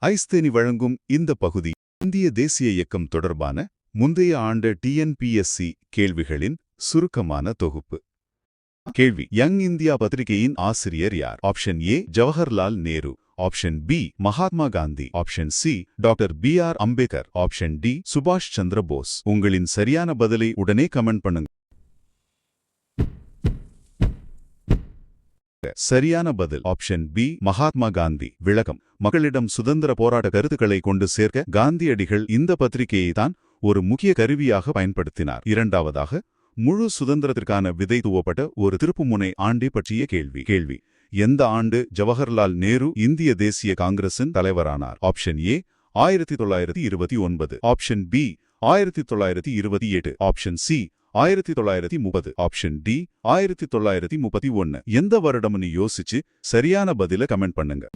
ஐஸ்தேனி வழங்கும் இந்த பகுதி இந்திய தேசிய இயக்கம் தொடர்பான முந்தைய ஆண்டு டிஎன்பிஎஸ்சி கேள்விகளின் சுருக்கமான தொகுப்பு. கேள்வி: யங் இந்தியா பத்திரிகையின் ஆசிரியர் யார்? Option A Jawaharlal Nehru, option B Mahatma Gandhi, option C doctor B R. Ambedkar, option D சுபாஷ் சந்திர போஸ். உங்களின் சரியான பதிலை உடனே கமெண்ட் பண்ணுங்க. சரியான பதில் ஆப்ஷன் பி மகாத்மா காந்தி. விளக்கம்: மக்களிடம் சுதந்திர போராட்ட கருத்துக்களை கொண்டு சேர்க்க காந்தியடிகள் இந்த பத்திரிகையை தான் ஒரு முக்கிய கருவியாக பயன்படுத்தினார். இரண்டாவதாக, முழு சுதந்திரத்திற்கான விதை தூவப்பட்ட ஒரு திருப்புமுனை ஆண்டை பற்றிய கேள்வி: எந்த ஆண்டு ஜவஹர்லால் நேரு இந்திய தேசிய காங்கிரசின் தலைவரானார்? Option A 1929, option B 1928, option C 1930, option D 1931. எந்த வருடம்னு யோசிச்சு சரியான பதில கமெண்ட் பண்ணுங்க.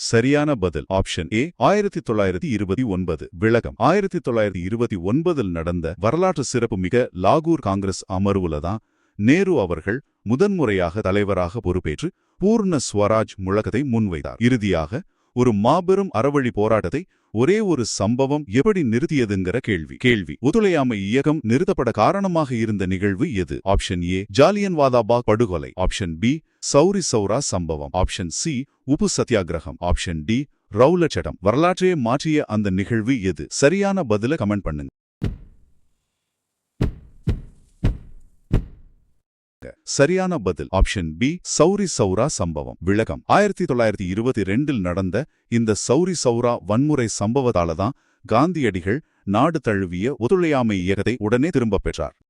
சரியான பதில் ஆப்ஷன் ஏ 1929. விளக்கம்: 1929 நடந்த வரலாற்று சிறப்பு மிக லாகூர் காங்கிரஸ் அமர்வுல தான் நேரு அவர்கள் முதன்முறையாக தலைவராக பொறுப்பேற்று பூர்ண ஸ்வராஜ் முழக்கத்தை முன்வைத்தார். இறுதியாக ஒரு மாபெரும் அறவழி போராட்டத்தை ஒரே ஒரு சம்பவம் எப்படி நிறுத்தியதுங்கிற கேள்வி. ஒத்துழையாமை இயக்கம் நிறுத்தப்பட காரணமாக இருந்த நிகழ்வு எது? ஆப்ஷன் ஏ ஜாலியன்வாலாபாக் படுகொலை, ஆப்ஷன் பி சௌரி சௌரா சம்பவம், ஆப்ஷன் சி உப்பு சத்தியாகிரகம், ஆப்ஷன் டி ரவுலட் சட்டம். வரலாற்றையே மாற்றிய அந்த நிகழ்வு எது? சரியான பதில கமெண்ட் பண்ணுங்க. சரியான பதில் ஆப்ஷன் பி சௌரி சௌரா சம்பவம். விளக்கம்: 1922 நடந்த இந்த சௌரி சௌரா வன்முறை சம்பவத்தால தான் காந்தியடிகள் நாடு தழுவிய ஒத்துழையாமை இயக்கத்தை உடனே திரும்பப் பெற்றார்.